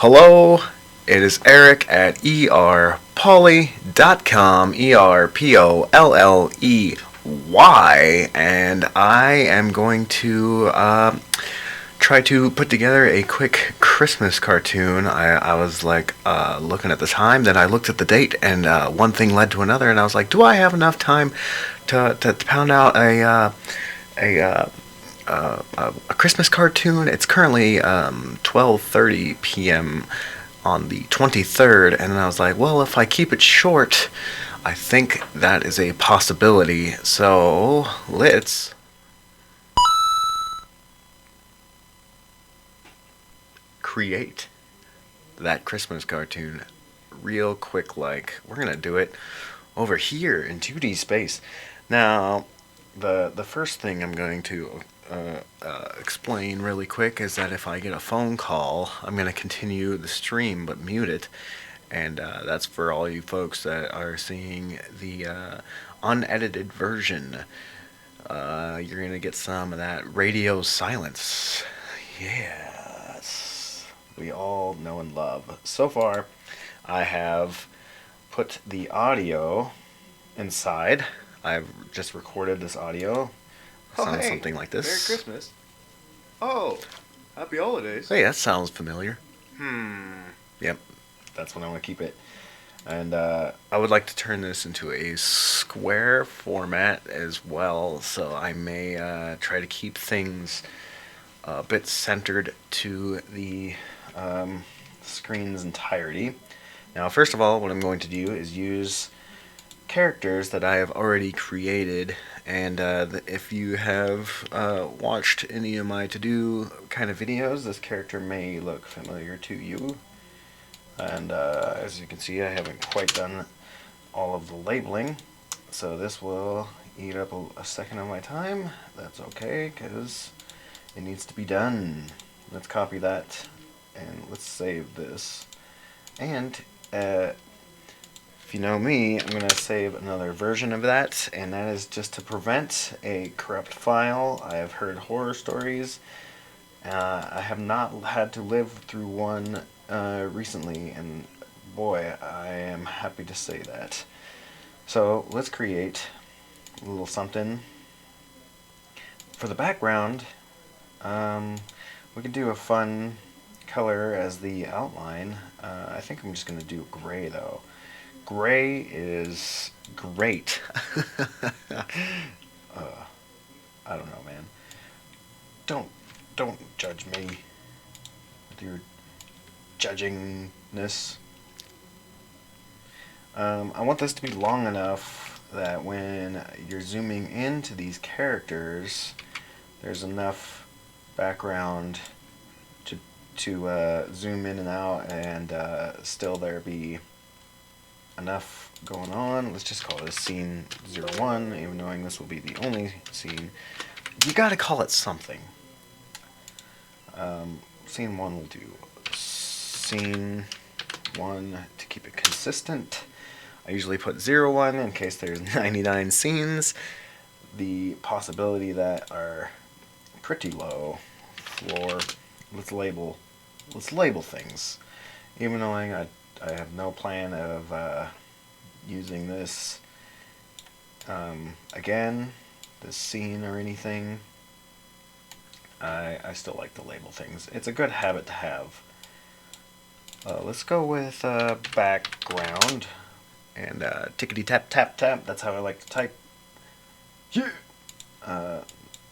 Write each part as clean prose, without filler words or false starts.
Hello, it is Eric at erpolley.com, ERPOLLEY, and I am going to try to put together a quick Christmas cartoon. I was looking at the time, then I looked at the date, and one thing led to another, and I was like, do I have enough time to pound out a a Christmas cartoon? It's currently 12:30 p.m. on the 23rd, and I was like, well, if I keep it short, I think that is a possibility. So let's create that Christmas cartoon real quick. We're gonna do it over here in 2D space. Now, the first thing I'm going to explain really quick is that if I get a phone call, I'm going to continue the stream but mute it. And that's for all you folks that are seeing the unedited version. You're going to get some of that radio silence. Yes. We all know and love. So far, I have put the audio inside. I've just recorded this audio. Sounds something like this. Merry Christmas. Oh, Happy Holidays. Hey, that sounds familiar. Yep, that's what I want to keep it. And I would like to turn this into a square format as well, so I may try to keep things a bit centered to the screen's entirety. Now, first of all, what I'm going to do is use characters that I have already created, and if you have watched any of my to-do kind of videos, this character may look familiar to you. And as you can see, I haven't quite done all of the labeling, so this will eat up a second of my time. That's okay, because it needs to be done. Let's copy that, and let's save this. And if you know me, I'm going to save another version of that, and that is just to prevent a corrupt file. I have heard horror stories. I have not had to live through one recently, and boy, I am happy to say that. So let's create a little something. For the background, we could do a fun color as the outline. I think I'm just going to do gray, though. Gray is great. I don't know, man. Don't judge me with your judgingness. I want this to be long enough that when you're zooming into these characters, there's enough background to zoom in and out, and still there be enough going on. Let's just call this scene 01, even knowing this will be the only scene. You gotta call it something. Scene 1 will do scene 1 to keep it consistent. I usually put 01 in case there's 99 scenes. The possibility that are pretty low for let's label things, even knowing I have no plan of using this again, this scene or anything. I still like to label things. It's a good habit to have. Let's go with background and tickety tap tap tap. That's how I like to type. Yeah.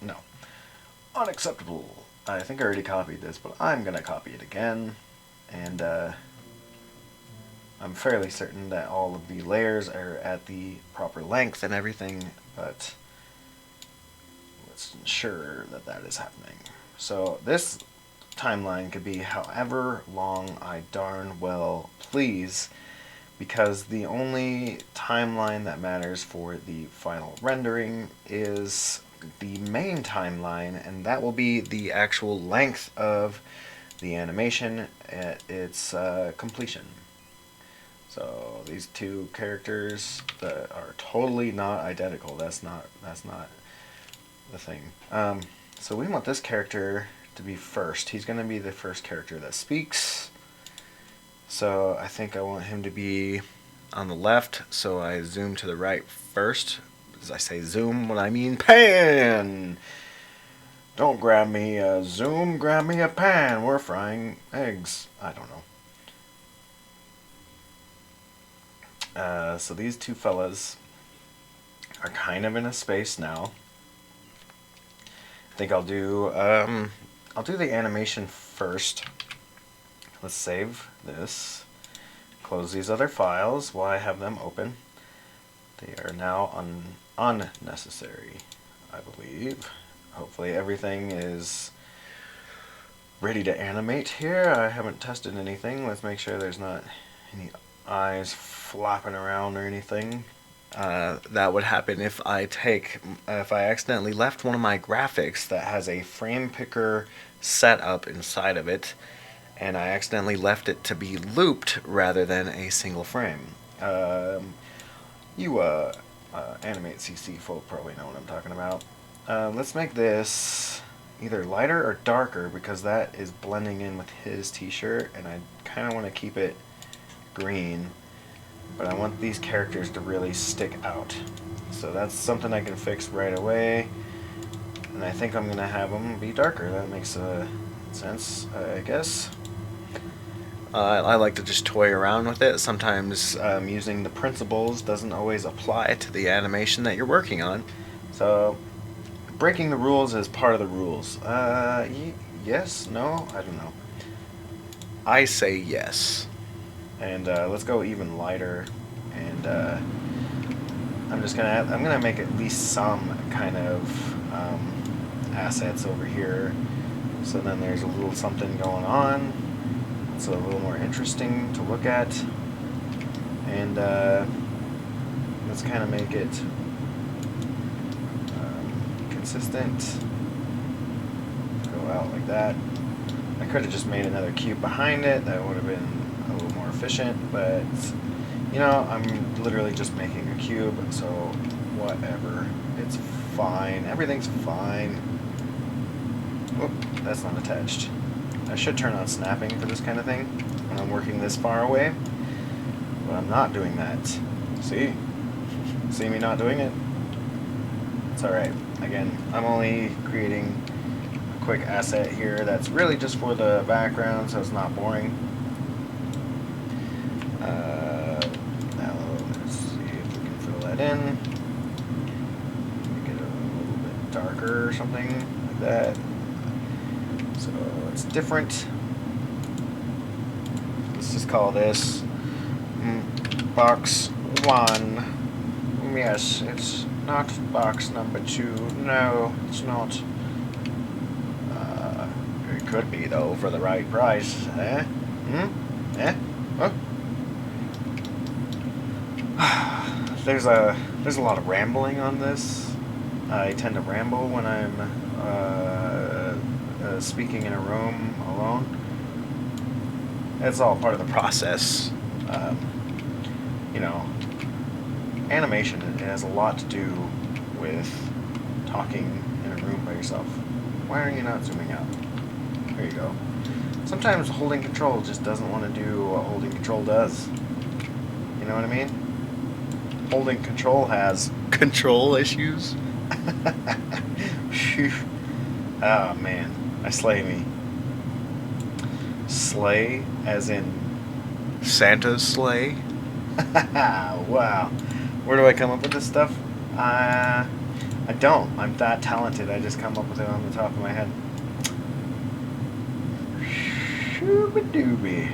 No. Unacceptable. I think I already copied this, but I'm gonna copy it again, and I'm fairly certain that all of the layers are at the proper length and everything, but let's ensure that that is happening. So this timeline could be however long I darn well please, because the only timeline that matters for the final rendering is the main timeline, and that will be the actual length of the animation at its completion. So these two characters that are totally not identical. That's not the thing. So we want this character to be first. He's going to be the first character that speaks. So I think I want him to be on the left, so I zoom to the right first. As I say zoom when I mean pan. Don't grab me a zoom, grab me a pan. We're frying eggs. I don't know. So these two fellas are kind of in a space now. I think I'll do the animation first. Let's save this. Close these other files while I have them open. They are now unnecessary, I believe. Hopefully everything is ready to animate here. I haven't tested anything. Let's make sure there's not any eyes flopping around or anything. That would happen if I accidentally left one of my graphics that has a frame picker setup inside of it, and I accidentally left it to be looped rather than a single frame. You animate CC folk probably know what I'm talking about. Let's make this either lighter or darker because that is blending in with his t-shirt, and I kind of want to keep it green, but I want these characters to really stick out. So that's something I can fix right away, and I think I'm going to have them be darker. That makes sense, I guess. I like to just toy around with it. Sometimes using the principles doesn't always apply to the animation that you're working on. So breaking the rules is part of the rules. Yes? No? I don't know. I say yes. And let's go even lighter. And I'm gonna make at least some kind of assets over here. So then there's a little something going on. It's a little more interesting to look at. And let's kind of make it consistent. Go out like that. I could have just made another cube behind it. That would have been a little more efficient, but you know, I'm literally just making a cube, so whatever. It's fine. Everything's fine. Whoop, that's not attached. I should turn on snapping for this kind of thing when I'm working this far away, but I'm not doing that. See? See me not doing it? It's alright. Again, I'm only creating a quick asset here that's really just for the background, so it's not boring. Now, let's see if we can fill that in. Make it a little bit darker or something like that. So it's different. Let's just call this box 1. Yes, it's not box number 2. No, it's not. It could be though for the right price. Eh? Eh? Huh? There's a lot of rambling on this. I tend to ramble when I'm speaking in a room alone. It's all part of the process. You know, animation, it has a lot to do with talking in a room by yourself. Why are you not zooming out? There you go. Sometimes holding control just doesn't want to do what holding control does. You know what I mean? Holding control has control issues. Oh man, I slay me. Slay as in Santa's sleigh? Wow. Where do I come up with this stuff? I don't. I'm that talented. I just come up with it on the top of my head. Shooby-dooby.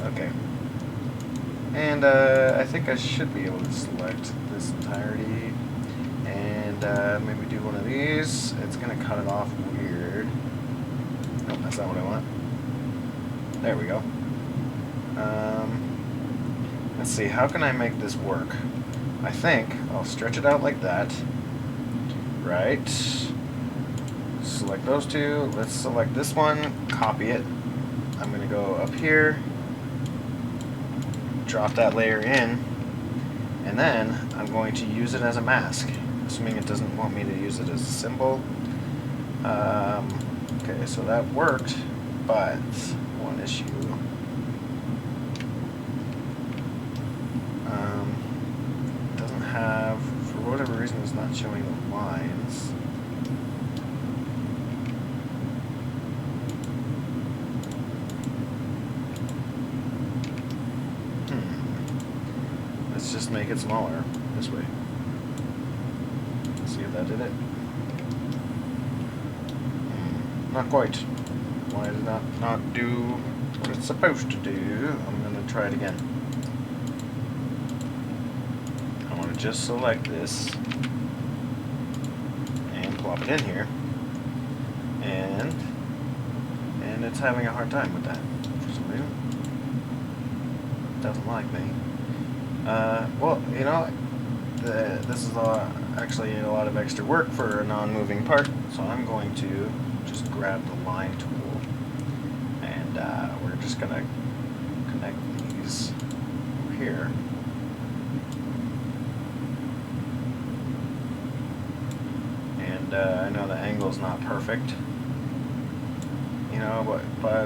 Okay. And I think I should be able to select this entirety and maybe do one of these. It's going to cut it off weird. Nope, that's not what I want. There we go. Let's see, how can I make this work? I think I'll stretch it out like that. Right. Select those two. Let's select this one, copy it. I'm going to go up here, drop that layer in, and then I'm going to use it as a mask, assuming it doesn't want me to use it as a symbol. Okay, so that worked, but one issue. not showing the lines. Let's just make it smaller this way. See if that did it. Not quite. Why did it not do what it's supposed to do? I'm going to try it again. I want to just select this and plop it in here. And it's having a hard time with that for some reason. It doesn't like me. Well, you know, this is actually a lot of extra work for a non-moving part, so I'm going to just grab the line tool, and we're just going to connect these over here. And I know the angle's not perfect, you know, but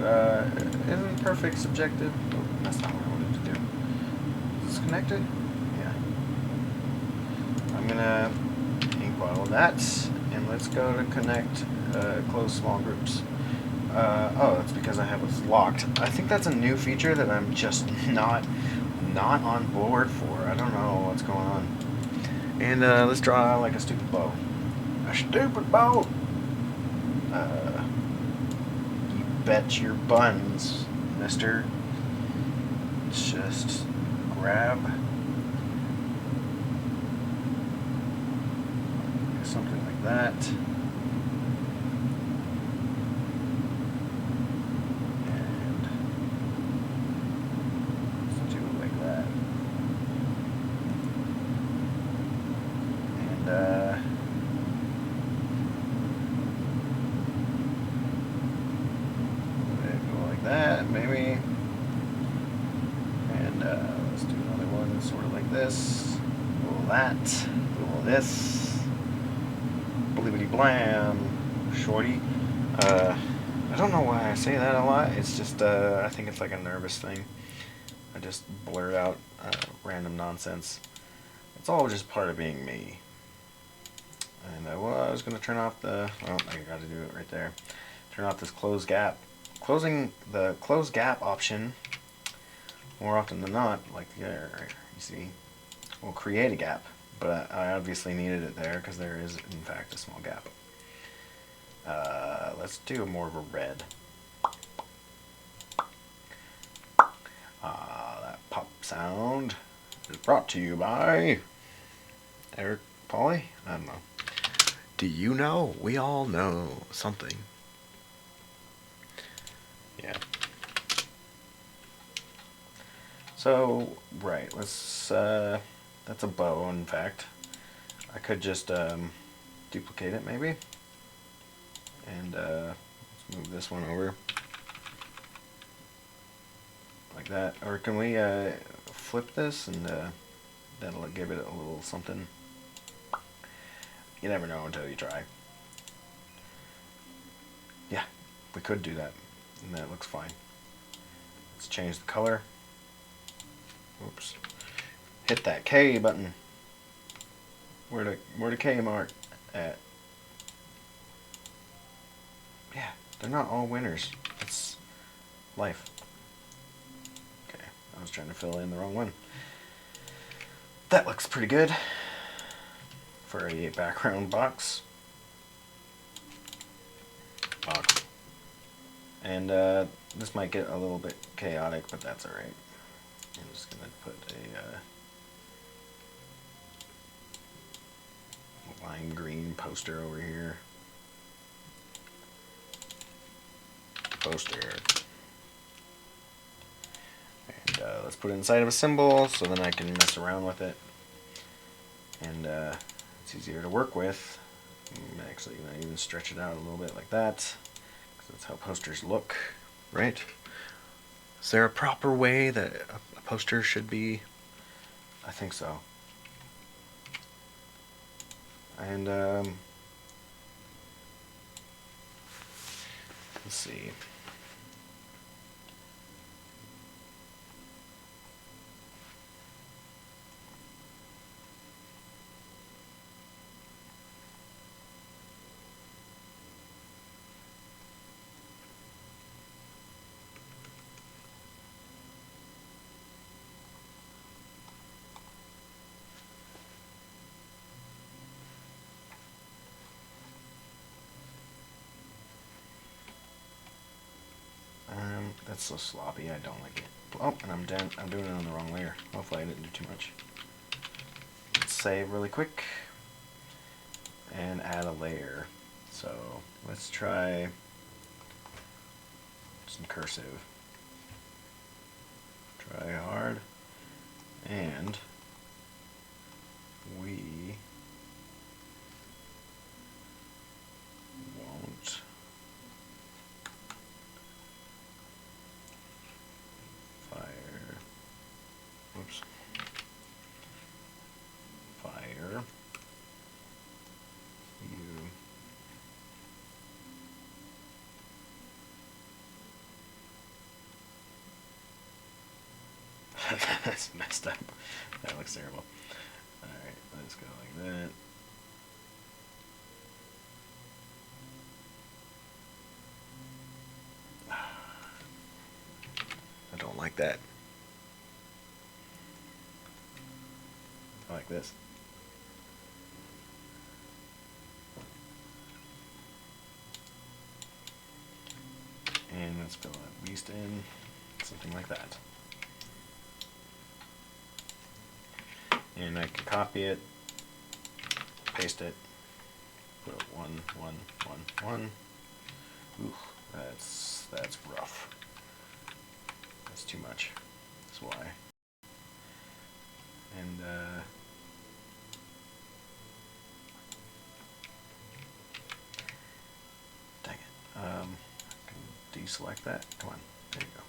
isn't perfect subjective? Oh, that's not what I wanted to do. Is this connected? Yeah. I'm gonna ink bottle that, and let's go to connect close small groups. Oh, that's because I have it locked. I think that's a new feature that I'm just not on board for. I don't know what's going on. And let's draw like a stupid bow. A stupid bow. You bet your buns, mister. Just grab something like that. And let's do it like that. And go like that, maybe. And let's do another one sort of like this. A little that. A little this. Blibbity blam. Shorty. I don't know why I say that a lot. It's just, I think it's like a nervous thing. I just blurt out random nonsense. It's all just part of being me. And well, I was going to turn off the, oh, I got to do it right there. Turn off this close gap. Closing the close gap option, more often than not, like there, you see, will create a gap. But I obviously needed it there because there is, in fact, a small gap. Let's do more of a red. That pop sound is brought to you by Eric Polly? I don't know. Do you know? We all know something. Yeah. So, right, let's, that's a bow, in fact. I could just duplicate it, maybe. And let's move this one over. Like that. Or can we flip this and that'll give it a little something. You never know until you try. Yeah, we could do that. And that looks fine. Let's change the color. Oops. Hit that K button. Where the K mark at? Yeah, they're not all winners. It's life. Okay, I was trying to fill in the wrong one. That looks pretty good for a background box. And this might get a little bit chaotic, but that's alright. I'm just going to put a lime green poster over here. Poster. And let's put it inside of a symbol so then I can mess around with it. And it's easier to work with. I'm actually going to even stretch it out a little bit like that, because that's how posters look, right? Is there a proper way that a poster should be? I think so. And let's see. That's so sloppy. I don't like it. Oh, and I'm done. I'm doing it on the wrong layer. Hopefully I didn't do too much. Let's save really quick and add a layer. So let's try some cursive. Try hard. And we won't fire. Oops. Fire you. That's messed up. That looks terrible. Alright, let's go like that. I don't like that. I like this. And let's fill at least in something like that. And I can copy it, paste it, put it 1, 1, 1, 1. Ooh, that's rough. That's too much. That's why. And dang it. I can deselect that. Come on. There you go.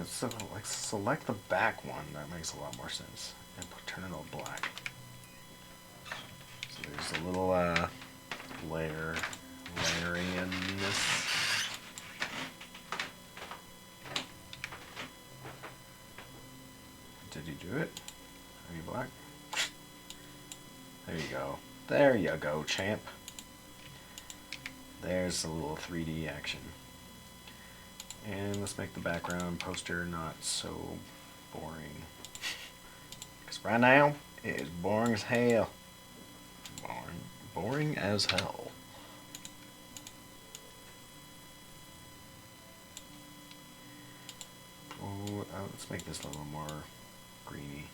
So like select the back one. That makes a lot more sense. And turn it all black. So there's a little layering in this. Did you do it? Are you black? There you go. There you go, champ. There's a little 3D action. And let's make the background poster not so boring. Because right now, it is boring as hell. Boring as hell. Oh, let's make this a little more greeny.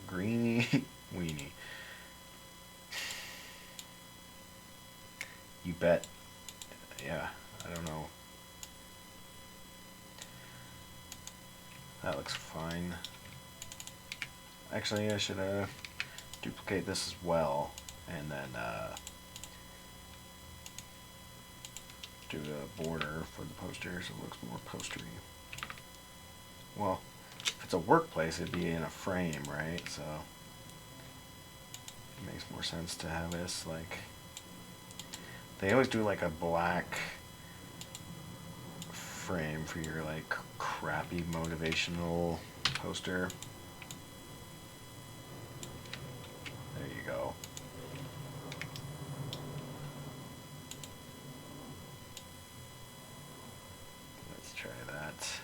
Greeny weenie. You bet. Yeah, I don't know. That looks fine. Actually, I should duplicate this as well, and then do a border for the poster so it looks more postery. Well, if it's a workplace, it'd be in a frame, right? So it makes more sense to have this like. They always do like a black frame for your like crappy motivational poster. There you go. Let's try that.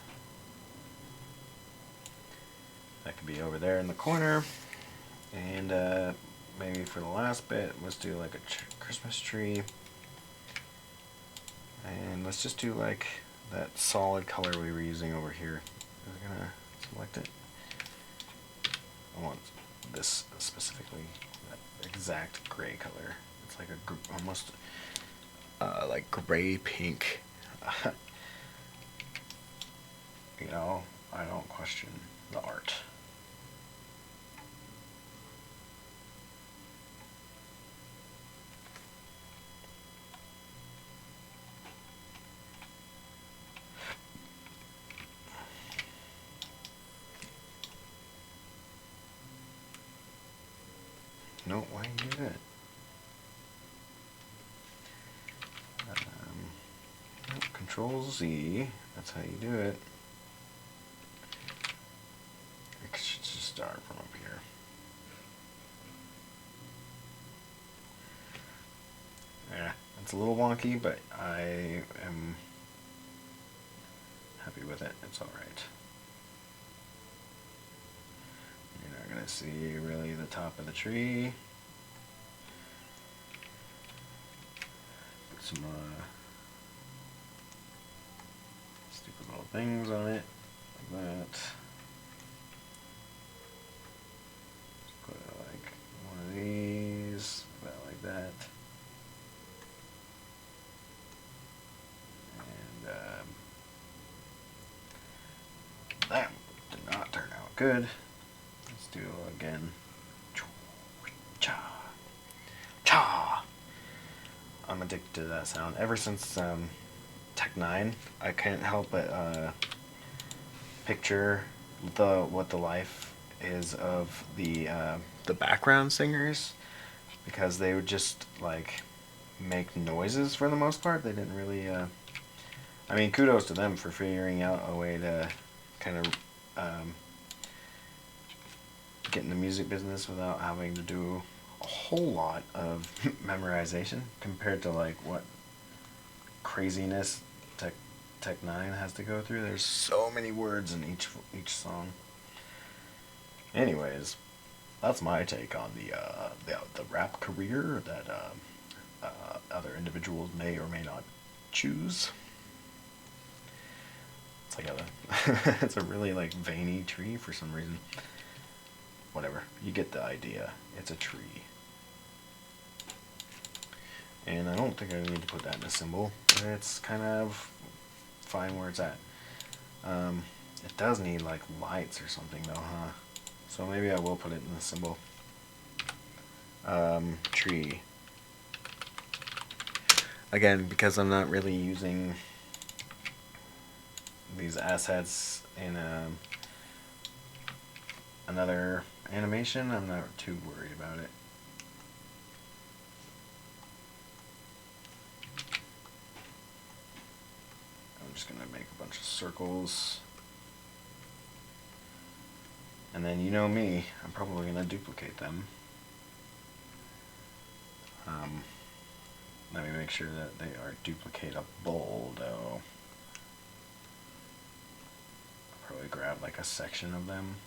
That could be over there in the corner. And maybe for the last bit, let's do like a Christmas tree. And let's just do like that solid color we were using over here. I'm gonna select it. I want this specifically, that exact gray color. It's like a almost like gray pink. You know, I don't question the art. No, why do you do that? Control Z, that's how you do it. It should just start from up here. Yeah, it's a little wonky, but I am happy with it. It's alright. You're not going to see really the top of the tree. some stupid little things on it, like that. Just put like one of these, about like that. And that did not turn out good. Let's do it again. Cha. Cha. I'm addicted to that sound. Ever since Tech 9, I can't help but picture what the life is of the background singers, because they would just like make noises for the most part. They didn't really. I mean, kudos to them for figuring out a way to kind of get in the music business without having to do a whole lot of memorization compared to like what craziness Tech 9 has to go through. There's so many words in each song. Anyways, that's my take on the rap career that other individuals may or may not choose. It's like it's a really like veiny tree for some reason. Whatever, you get the idea. It's a tree. And I don't think I need to put that in a symbol. It's kind of fine where it's at. It does need like lights or something though, huh? So maybe I will put it in the symbol. Tree. Again, because I'm not really using these assets in another animation, I'm not too worried about it. I'm just going to make a bunch of circles. And then, you know me, I'm probably going to duplicate them. Let me make sure that they are duplicatable, though. I'll probably grab like a section of them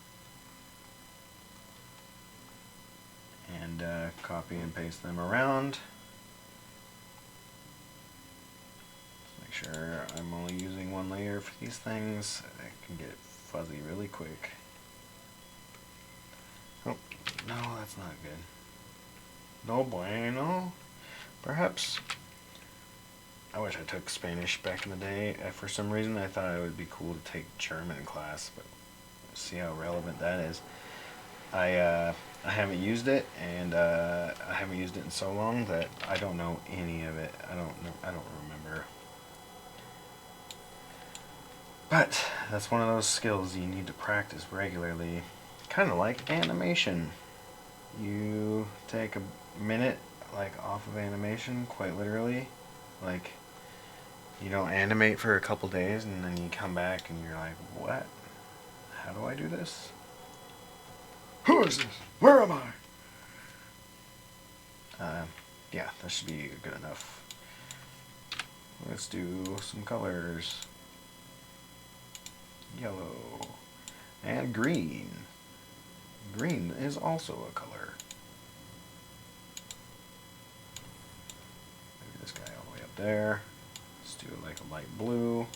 and copy and paste them around. Make sure I'm only using one layer for these things. I can get fuzzy really quick. Oh, no, that's not good. No bueno. Perhaps. I wish I took Spanish back in the day. For some reason, I thought it would be cool to take German in class, but see how relevant that is. I haven't used it, and I haven't used it in so long that I don't know any of it. I don't remember. But that's one of those skills you need to practice regularly. Kind of like animation. You take a minute like off of animation, quite literally. Like, you don't animate for a couple days and then you come back and you're like, what? How do I do this? Who is this? Where am I? Yeah, that should be good enough. Let's do some colors. Yellow and green. Green is also a color. Maybe this guy all the way up there. Let's do like a light blue.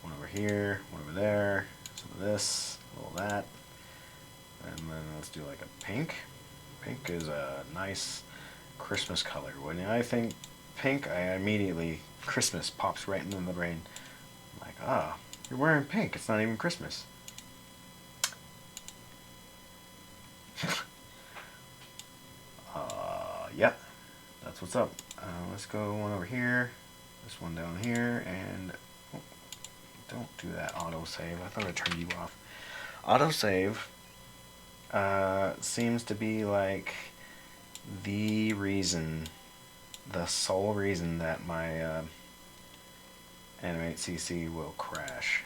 One over here, one over there. Some of this, a little of that. And then let's do like a pink. Pink is a nice Christmas color. When I think pink, I immediately, Christmas pops right into the brain. I'm like, you're wearing pink. It's not even Christmas. Yeah, that's what's up. Let's go one over here, this one down here, and don't do that autosave. I thought I turned you off. Autosave seems to be like the sole reason that my animate CC will crash.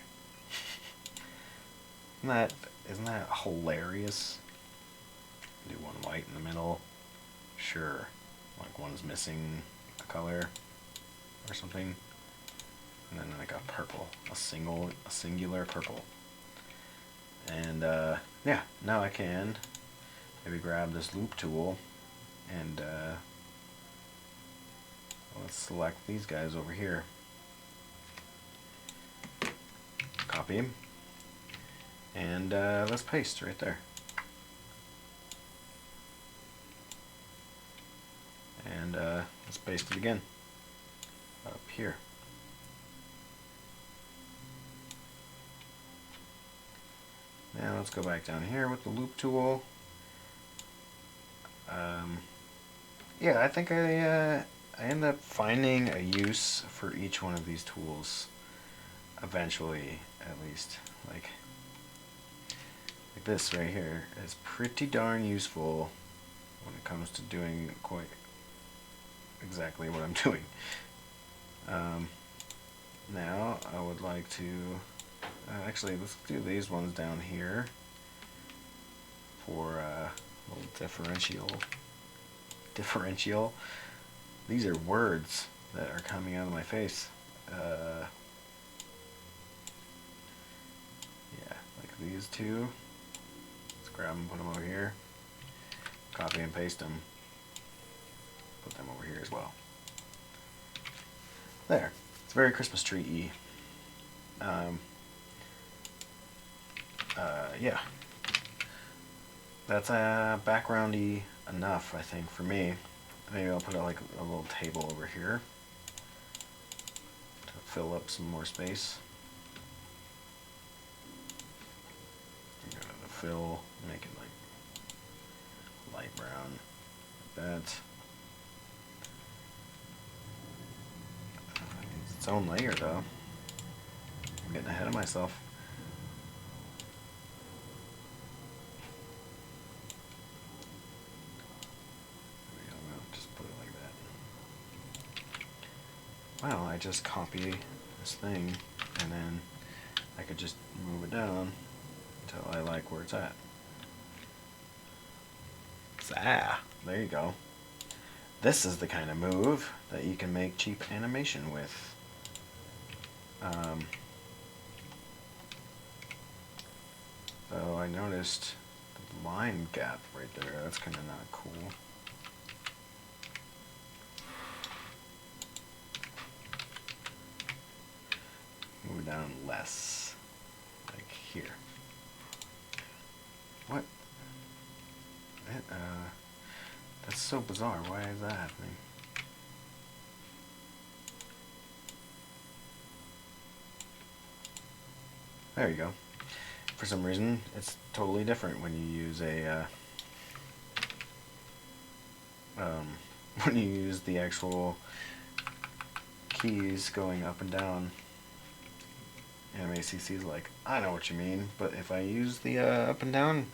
Isn't that hilarious? Do one white in the middle. Sure. Like one's missing a color or something. And then like a purple. A singular purple. And yeah, now I can maybe grab this loop tool and let's select these guys over here. Copy them. And let's paste right there. And let's paste it again up here. Now let's go back down here with the loop tool. Yeah, I think I end up finding a use for each one of these tools eventually, at least. Like this right here is pretty darn useful when it comes to doing quite exactly what I'm doing. Now I would like to actually, let's do these ones down here for a little differential. These are words that are coming out of my face. Yeah, like these two. Let's grab them, put them over here. Copy and paste them. Put them over here as well. There. It's very Christmas tree-y. Yeah. That's backgroundy enough, I think, for me. Maybe I'll put like a little table over here to fill up some more space. Go to the fill, make it like light brown, like that. It needs its own layer though. I'm getting ahead of myself. Well, I just copy this thing and then I could just move it down until I like where it's at. There you go. This is the kind of move that you can make cheap animation with. So I noticed the line gap right there. That's kind of not cool. Move down less, like here. What? That's so bizarre. Why is that happening? There you go. For some reason, it's totally different when you use a when you use the actual keys going up and down. AnimateCC is like, I know what you mean, but if I use the up and down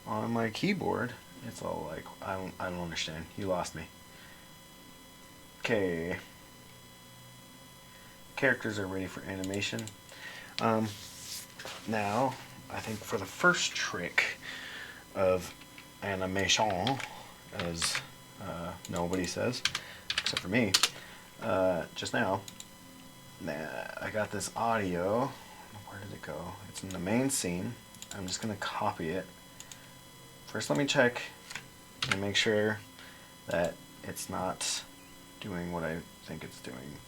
on my keyboard, it's all like, I don't understand. You lost me. Okay. Characters are ready for animation. Now, I think for the first trick of animation, as nobody says, except for me, just now, I got this audio. Where did it go? It's in the main scene. I'm just going to copy it. First, let me check and make sure that it's not doing what I think it's doing.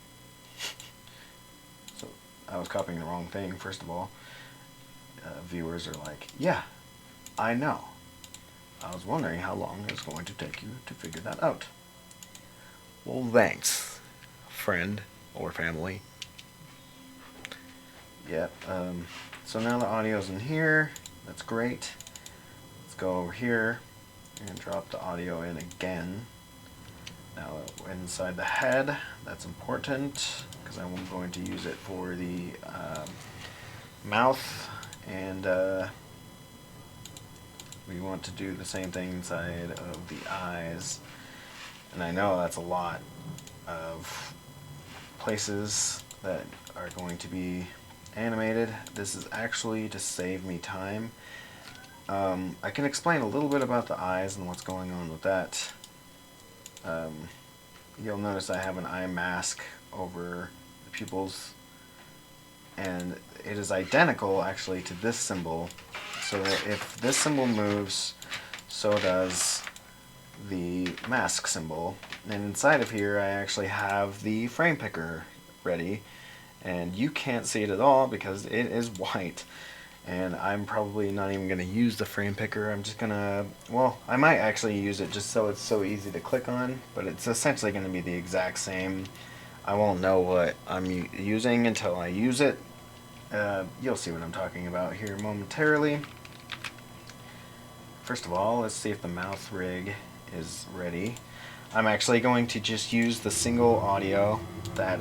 So, I was copying the wrong thing, first of all. Viewers are like, yeah, I know. I was wondering how long it was going to take you to figure that out. Well, thanks, friend or family. Yep, so now the audio's in here. That's great. Let's go over here and drop the audio in again. Now inside the head, that's important because I'm going to use it for the mouth, and we want to do the same thing inside of the eyes. And I know that's a lot of places that are going to be animated. This is actually to save me time. I can explain a little bit about the eyes and what's going on with that. You'll notice I have an eye mask over the pupils, and it is identical actually to this symbol, so that if this symbol moves, so does the mask symbol. And inside of here I actually have the frame picker ready, and you can't see it at all because it is white. And I'm probably not even going to use the frame picker. I'm just going to, well, I might actually use it just so it's so easy to click on, but it's essentially going to be the exact same. I won't know what I'm using until I use it. You'll see what I'm talking about here momentarily. First of all, let's see if the mouth rig is ready. I'm actually going to just use the single audio that,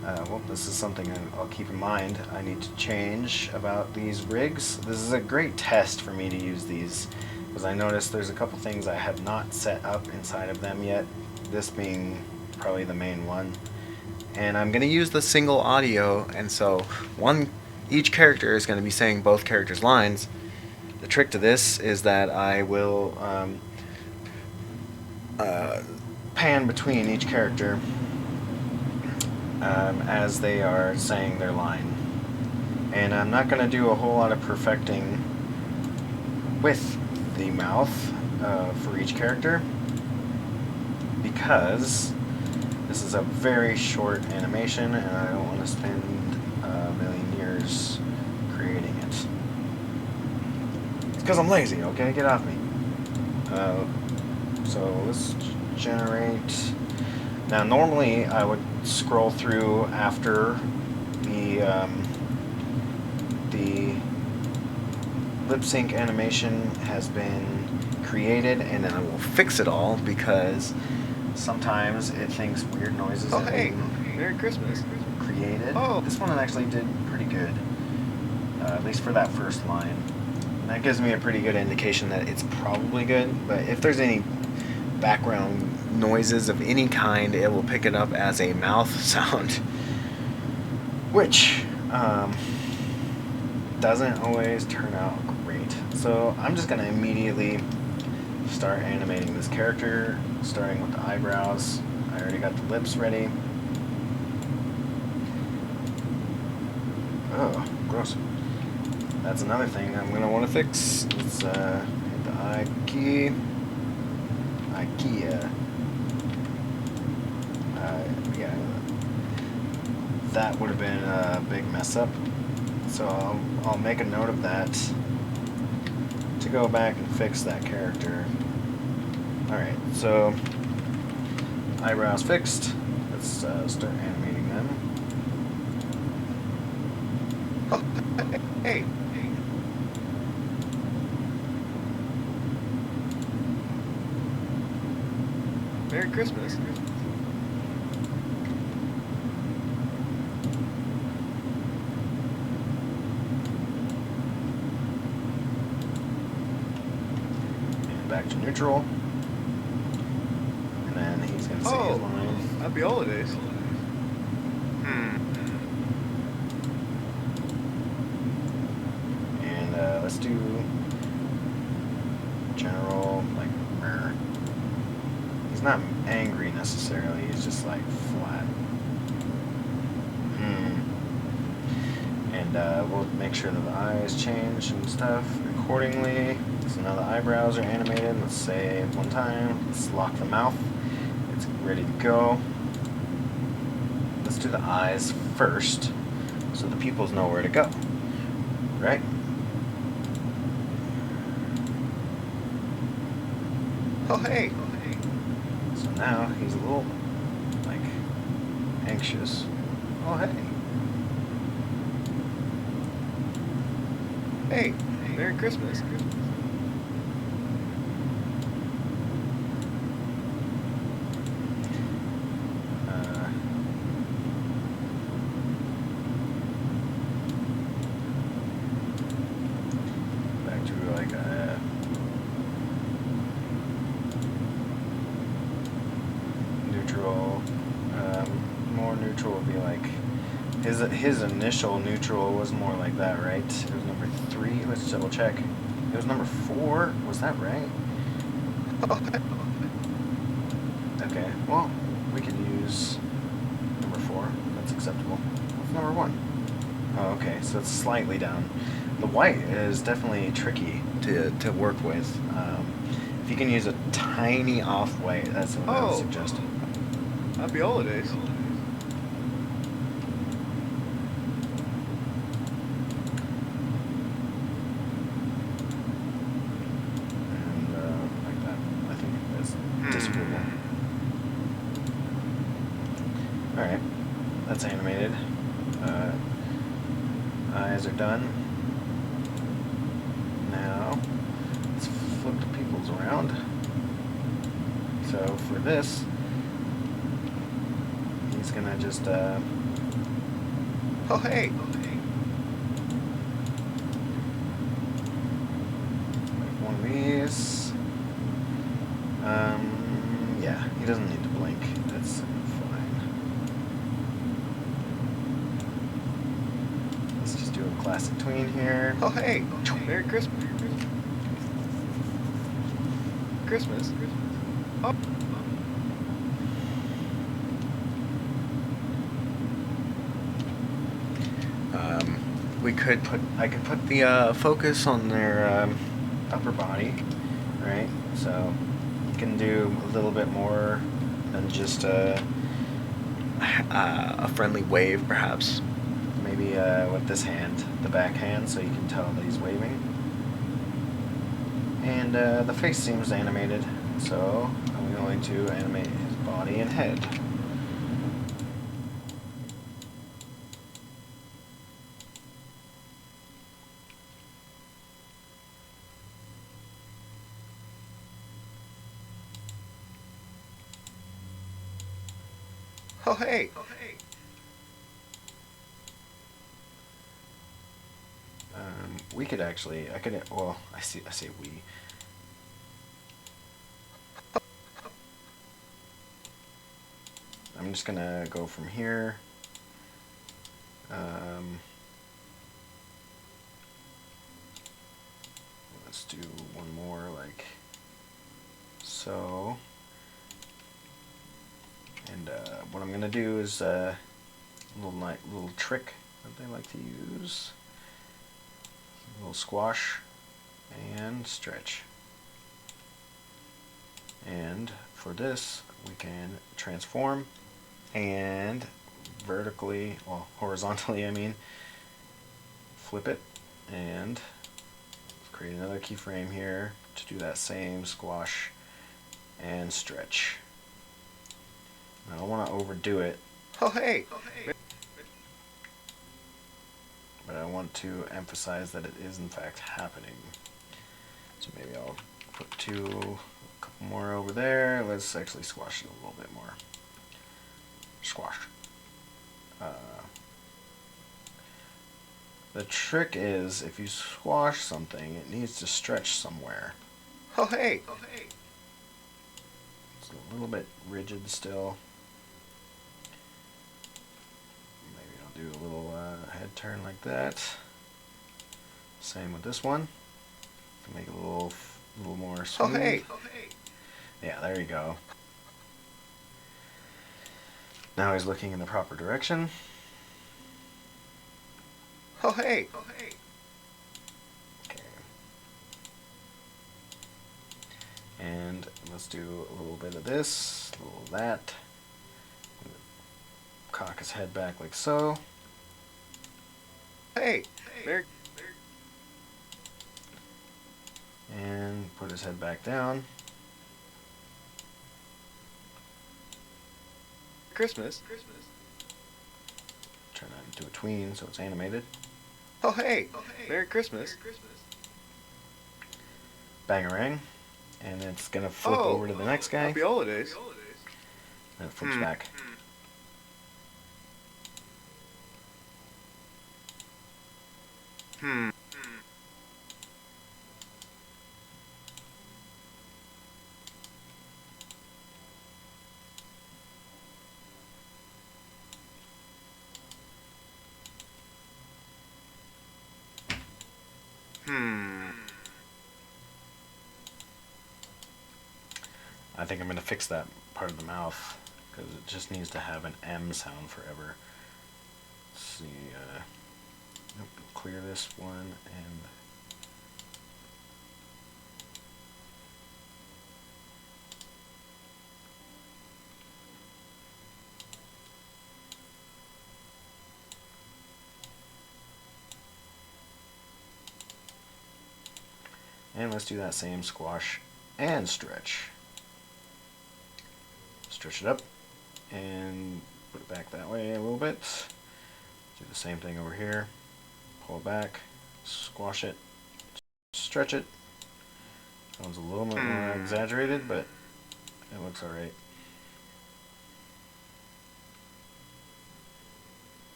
well, this is something I'll keep in mind. I need to change about these rigs. This is a great test for me to use these, because I noticed there's a couple things I have not set up inside of them yet, this being probably the main one. And I'm going to use the single audio, and so each character is going to be saying both characters' lines. The trick to this is that I will pan between each character as they are saying their line. And I'm not going to do a whole lot of perfecting with the mouth for each character, because this is a very short animation and I don't want to spend a million years creating it. It's because I'm lazy, okay? Get off me. So let's generate. Now normally I would scroll through after the lip sync animation has been created, and then I will fix it all because sometimes it thinks weird noises Oh, have hey, been Merry Christmas. created. Oh. This one actually did pretty good, at least for that first line. And that gives me a pretty good indication that it's probably good, but if there's any background noises of any kind, it will pick it up as a mouth sound, which doesn't always turn out great. So I'm just going to immediately start animating this character, starting with the eyebrows. I already got the lips ready. Oh, gross. That's another thing I'm going to want to fix. Let's hit the I key. IKEA. Yeah, that would have been a big mess up. So I'll make a note of that to go back and fix that character. Alright, so eyebrows fixed. Let's start animating them. Oh, hey. Merry Christmas. And back to neutral. And then he's going to say his line. Happy holidays. And let's do general, like, rare. He's not angry necessarily, he's just like flat. And we'll make sure that the eyes change and stuff accordingly. So now the eyebrows are animated. Let's say it one time. Let's lock the mouth. It's ready to go. Let's do the eyes first so the pupils know where to go. Right? Oh, hey. So now he's a little, like, anxious. Oh, hey. Hey, Merry Christmas. Back to, like, neutral. More neutral would be like his initial neutral was more like that, right? It was number 3. Let's double check. It was number 4. Was that right? Okay. Well, we could use number 4. That's acceptable. What's number 1? Oh, okay. So it's slightly down. The white is definitely tricky to work with. If you can use a tiny off white, that's what I would Oh, suggest. happy holidays. And like that. I think that's disapproval. Alright, that's animated. Eyes are done. Now, let's flip the pupils around. So for this, he's gonna just, Oh, hey. like one of these. Yeah, he doesn't need to blink. That's fine. Let's just do a classic tween here. Oh, hey. Merry Christmas. Christmas. Oh. I could put the focus on their upper body, right? So you can do a little bit more than just a friendly wave, perhaps. Maybe with this hand, the back hand, so you can tell that he's waving. And the face seems animated, so I'm going to animate his body and head. Oh, hey. We could actually, well, I say we. I'm just gonna go from here. Let's do one more like so. And what I'm gonna do is a little trick that they like to use. A little squash and stretch. And for this, we can transform and vertically, well, horizontally, I mean, flip it and create another keyframe here to do that same squash and stretch. I don't want to overdo it. Oh, hey. But I want to emphasize that it is in fact happening. So maybe I'll put a couple more over there. Let's actually squash it a little bit more. Squash. The trick is, if you squash something, it needs to stretch somewhere. Oh, hey. It's a little bit rigid still. Maybe I'll do a little head turn like that. Same with this one. To make it a little more smooth. Oh, hey. Yeah, there you go. Now he's looking in the proper direction. Oh, hey. Okay. And let's do a little bit of this, a little of that. Cock his head back like so. Hey. Merry And put his head back down. Christmas. Try not to do a tween so it's animated. Oh, hey. Merry Christmas. Bangarang. And it's going to flip Oh, over to the next guy. Happy holidays. And it flips back. I think I'm going to fix that part of the mouth because it just needs to have an M sound forever. Let's see. Nope, clear this one, and And let's do that same squash and stretch. Stretch it up and put it back that way a little bit. Do the same thing over here. Pull it back, squash it, stretch it. That one's a little bit more exaggerated, but it looks alright.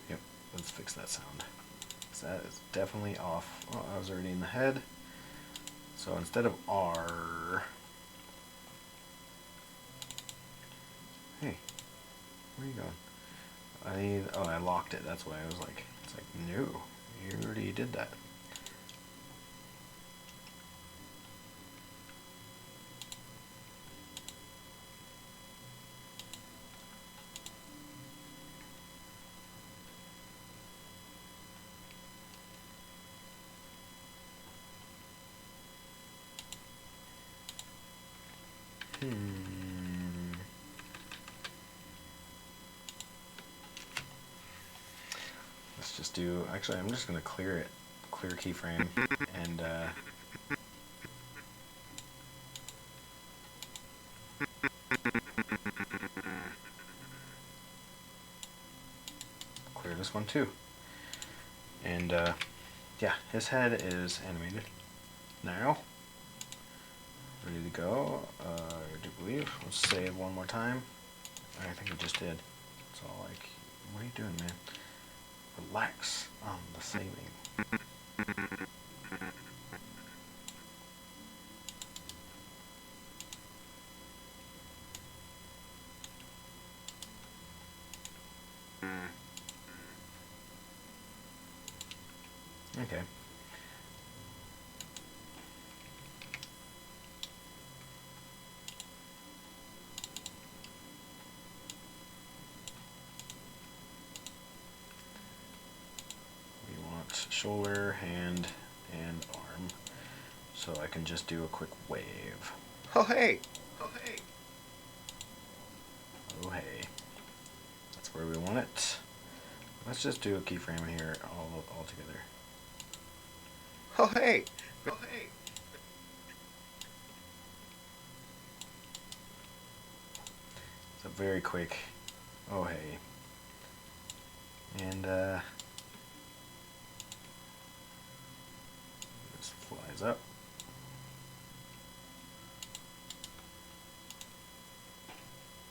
Yep, let's fix that sound. That is definitely off. Oh, I was already in the head. So instead of R, hey, where are you going? I need. Oh, I locked it. That's why I was like, it's like, no, you already did that. Let's just do. Actually, I'm just gonna clear it, clear keyframe, and clear this one too. And yeah, his head is animated now. Ready to go. I do believe. Let's save one more time. I think we just did. It's all like, what are you doing, man? Relax on the saving. Okay. We want shoulder, hand, and arm. So I can just do a quick wave. Oh hey! Oh hey! Oh hey. That's where we want it. Let's just do a keyframe here all together. Oh hey! Oh hey! It's a very quick oh hey. And this flies up.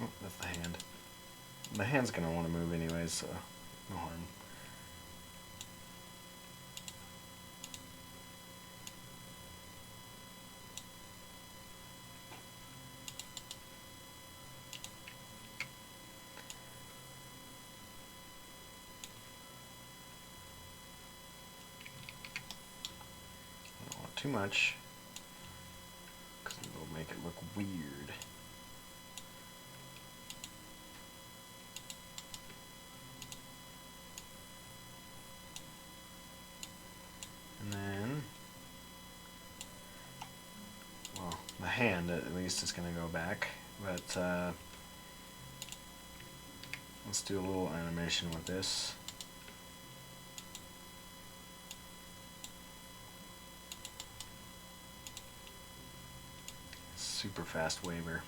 Oh, that's the hand. The hand's gonna want to move anyways, so no harm. I don't want too much, because it'll make it look weird. And then, well, the hand at least is going to go back, but let's do a little animation with this. Super fast waver.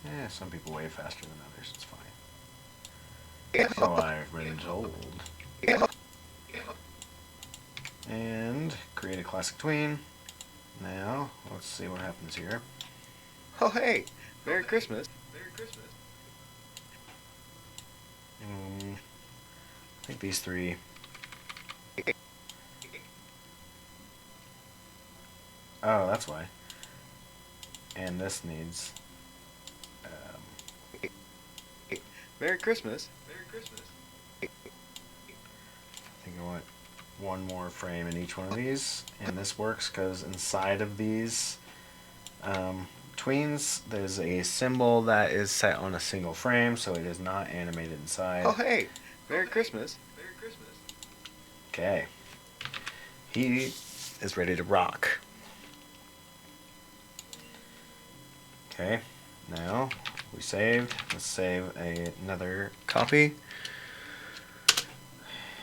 Yeah, some people wave faster than others, it's fine. So I've been told. And create a classic tween. Now, let's see what happens here. Oh hey! Merry Christmas! Merry Christmas! I think these three. Oh, that's why. And this needs. Merry Christmas! Merry Christmas! I think I want one more frame in each one of these, and this works because inside of these tweens, there's a symbol that is set on a single frame, so it is not animated inside. Oh hey! Merry Christmas! Merry Christmas! Okay. He is ready to rock. Okay, now we saved. Let's save another copy.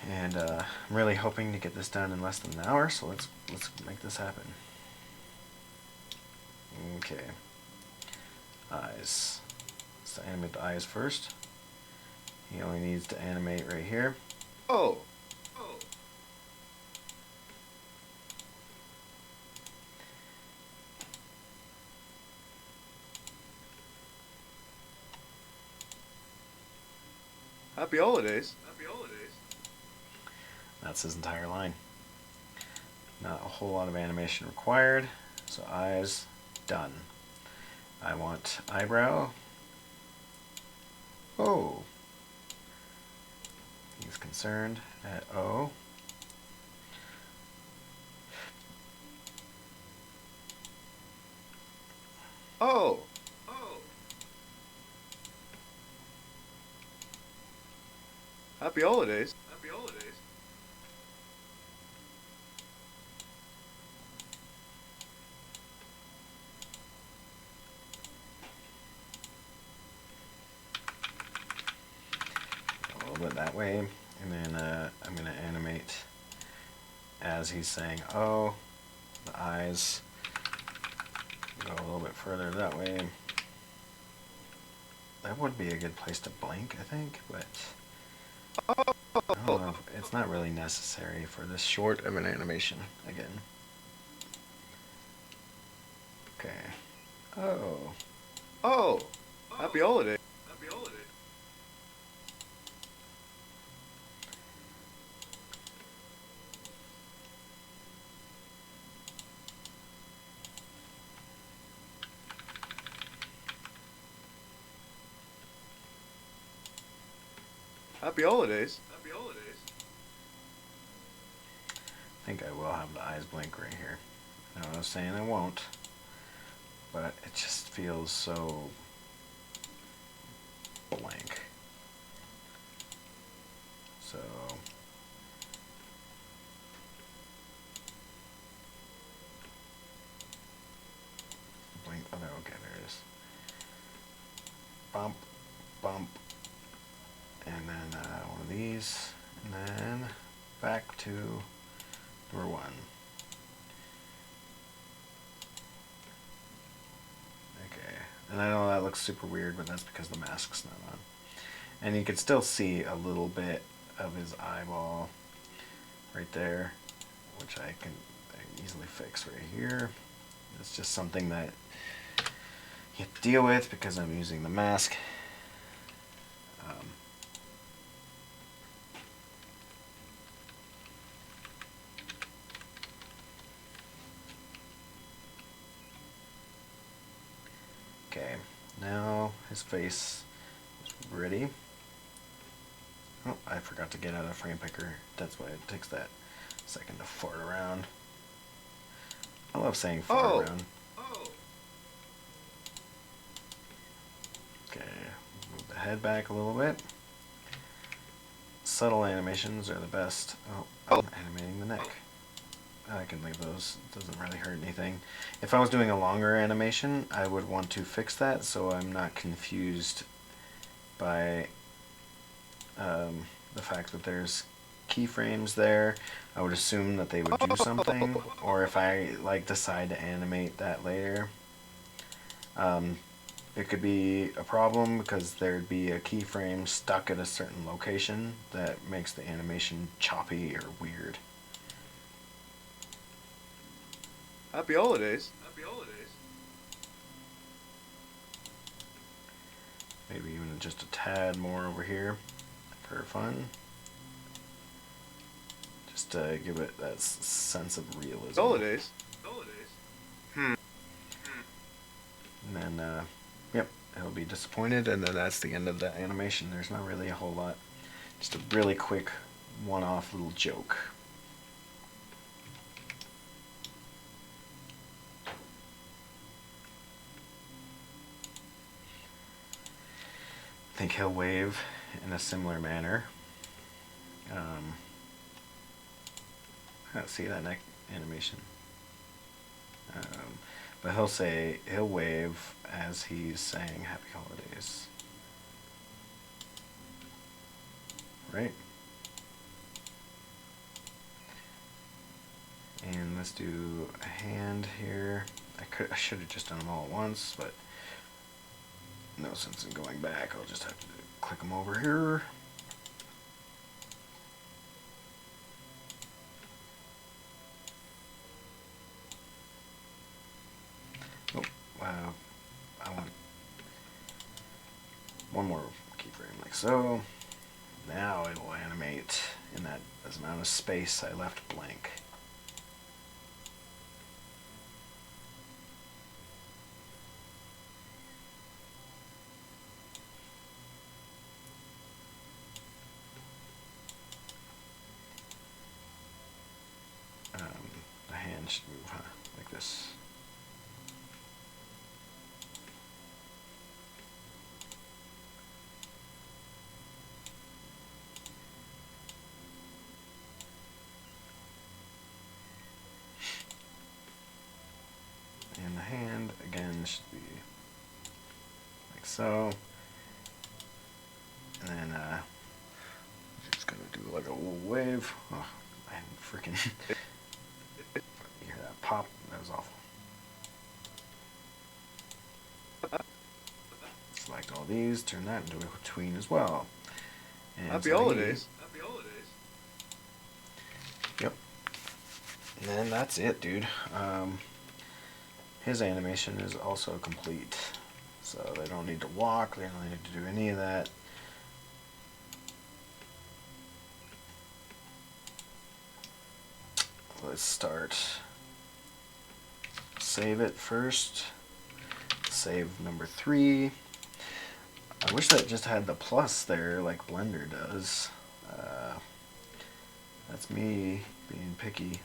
And I'm really hoping to get this done in less than an hour, so let's make this happen. Okay. Eyes. Let's animate the eyes first. He only needs to animate right here. Oh. Happy holidays. That's his entire line. Not a whole lot of animation required. So eyes, done. I want eyebrow. Oh. He's concerned at O. Oh. Happy holidays. A little bit that way. And then I'm going to animate as he's saying oh. The eyes go a little bit further that way. That would be a good place to blink, I think, but I don't know. It's not really necessary for this short of an animation again. Okay. Oh. Oh. Happy holidays. Happy holidays. I think I will have the eyes blink right here. No, I was saying I won't, but it just feels so blank. So blink. Oh no, okay, there it is. Bump, bump, and then one of these, and then back to number one. Okay, and I know that looks super weird, but that's because the mask's not on. And you can still see a little bit of his eyeball right there, which I can easily fix right here. It's just something that you have to deal with because I'm using the mask. Okay, now his face is ready. Oh, I forgot to get out a frame picker. That's why it takes that second to fart around. I love saying fart around. Okay, move the head back a little bit. Subtle animations are the best. Oh, I'm animating the neck. I can leave those. It doesn't really hurt anything. If I was doing a longer animation, I would want to fix that so I'm not confused by the fact that there's keyframes there. I would assume that they would do something, or if I like decide to animate that later, it could be a problem because there'd be a keyframe stuck at a certain location that makes the animation choppy or weird. Happy holidays. Maybe even just a tad more over here for fun. Just to give it that sense of realism. Holidays. And then, yep, it'll be disappointed, and then that's the end of the animation. There's not really a whole lot. Just a really quick one-off little joke. I think he'll wave in a similar manner. I don't see that neck animation. But he'll wave as he's saying happy holidays. Right? let's do a hand here. I should have just done them all at once, but no sense in going back. I'll just have to click them over here. Oh, wow. I want one more keyframe like so. Now it will animate in that amount of space I left blank. The hand should move, huh? Like this. And the hand, again, should be like so. And then, just gonna do like a little wave. Oh, man, freaking. You hear that pop? That was awful. Select all these, turn that into a tween as well. And Happy holidays. Happy holidays. Yep. And then that's it, dude. His animation is also complete. So they don't need to walk, they don't need to do any of that. Let's start. Save it first. Save number 3. I wish that just had the plus there like Blender does. That's me being picky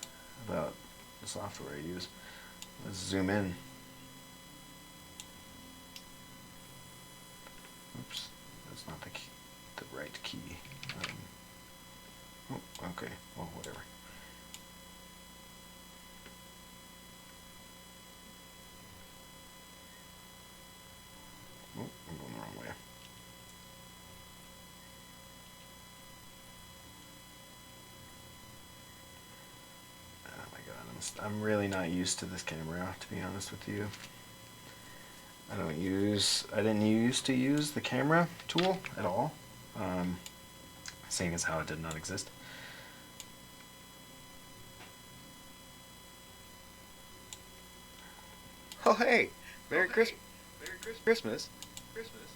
about the software I use. Let's zoom in. Oops, that's not the right key. Oh, okay, well, whatever. Oh, I'm going the wrong way. Oh my god, I'm really not used to this camera, to be honest with you. I didn't used to use the camera tool at all, seeing as how it did not exist. Oh hey, Merry Christmas. Merry Christmas. Christmas. Christmas.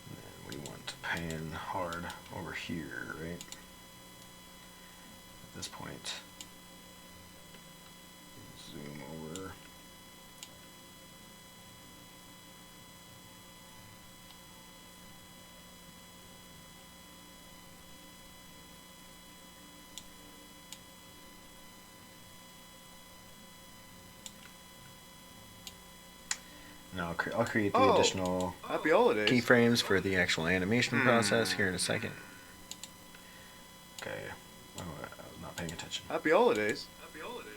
And we want to pan hard over here, right? At this point, zoom over. Now I'll create the additional Happy holidays. keyframes for the actual animation process here in a second. Okay, oh, I was not paying attention. Happy holidays. Happy holidays.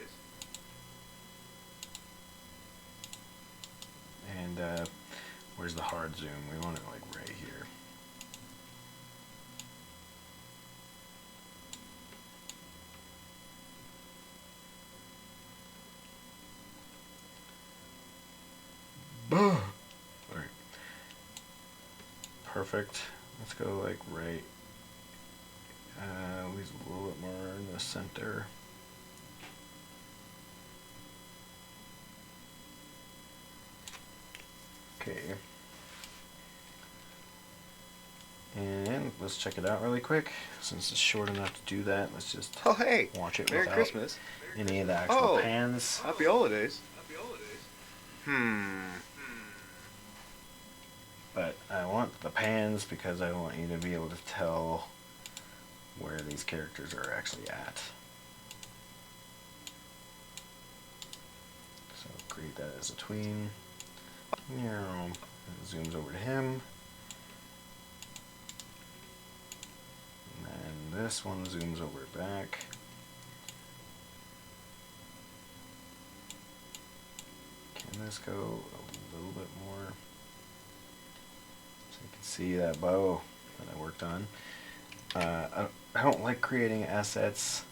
And where's the hard zoom? We want it like right here. Alright. Perfect. Let's go like right. Leave a little bit more in the center. Okay. And let's check it out really quick. Since it's short enough to do that, let's just Oh hey, watch it Merry without Christmas. any of the actual Oh. pans. Happy holidays. Happy holidays. But I want the pans because I want you to be able to tell where these characters are actually at. So create that as a tween. It zooms over to him. And then this one zooms over back. Can this go a little bit more? So you can see that bow that I worked on. I don't like creating assets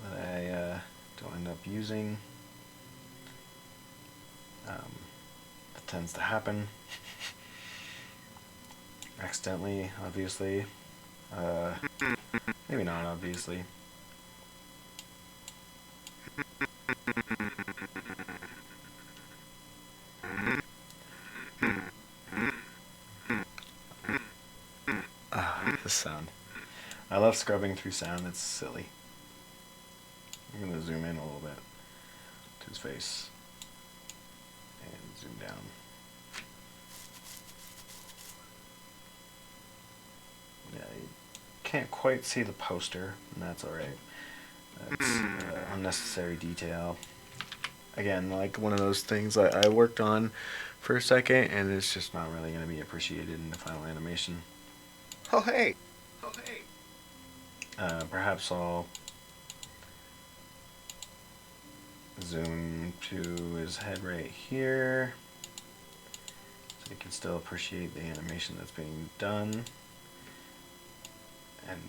that I don't end up using. That tends to happen. Accidentally, obviously. Maybe not obviously. This sound. I love scrubbing through sound. It's silly. I'm going to zoom in a little bit to his face and zoom down. Yeah, you can't quite see the poster, and that's alright. That's unnecessary detail. Again, like one of those things I worked on for a second, and it's just not really going to be appreciated in the final animation. Oh hey. Perhaps I'll zoom to his head right here so you can still appreciate the animation that's being done. And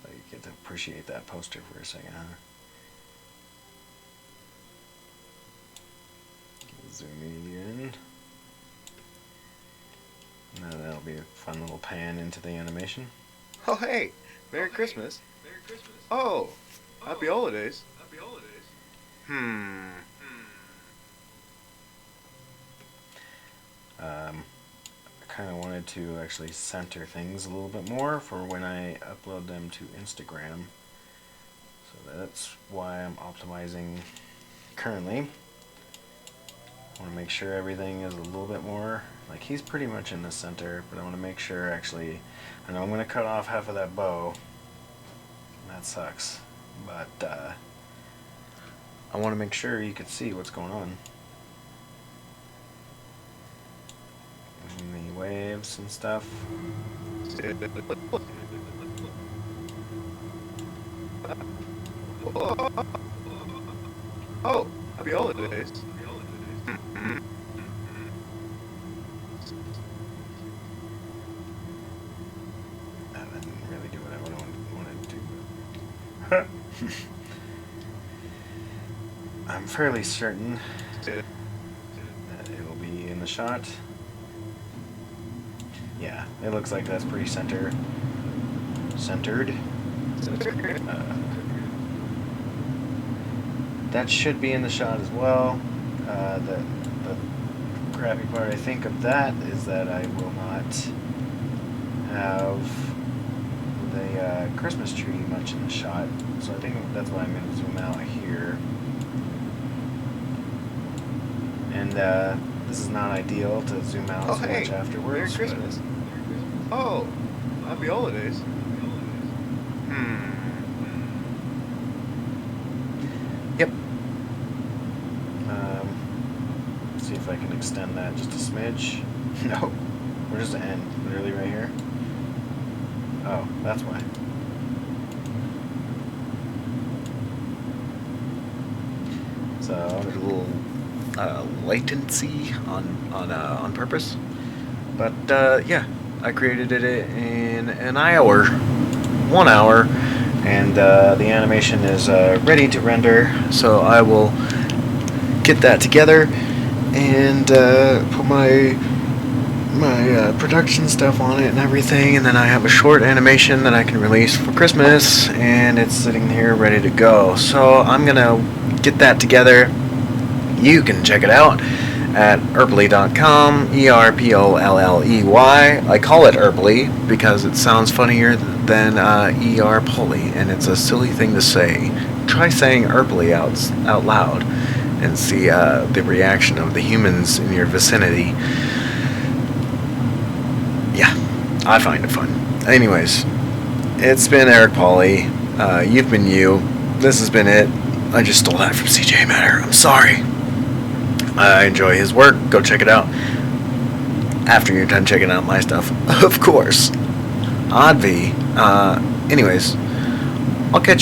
so you get to appreciate that poster for a second, huh? Zooming in. Now that'll be a fun little pan into the animation. Oh hey. Merry Christmas. Oh, happy holidays. I kind of wanted to actually center things a little bit more for when I upload them to Instagram. So that's why I'm optimizing currently. I want to make sure everything is a little bit more, like he's pretty much in the center, but I want to make sure actually, I know I'm going to cut off half of that bow. That sucks, but I want to make sure you can see what's going on. And the waves and stuff. Oh, happy holidays. That didn't really do what I wanted to do. I'm fairly certain that it will be in the shot. Yeah, it looks like that's pretty centered. That should be in the shot as well. The crappy part I think of that is that I will not have the Christmas tree much in the shot. So I think that's why I'm going to zoom out here. And this is not ideal to zoom out so much afterwards. Merry Christmas. Oh, happy holidays. Yep. See if I can extend that just a smidge. No. Where's the end? Literally right here? Oh, that's why. So there's a little latency on purpose. But yeah, I created it in an hour, 1 hour, and the animation is ready to render. So I will get that together and put my production stuff on it and everything, and then I have a short animation that I can release for Christmas, and it's sitting here ready to go. So I'm gonna get that together. You can check it out at erpley.com, ERPOLLEY. I call it Erpley because it sounds funnier than ER Pulley, and it's a silly thing to say. Try saying Erpley out loud and see the reaction of the humans in your vicinity. Yeah, I find it fun. Anyways, it's been Eric Pauly. You've been you. This has been it. I just stole that from CJ Matter. I'm sorry. I enjoy his work. Go check it out. After you're done checking out my stuff, of course. Odd V. Anyways, I'll catch you.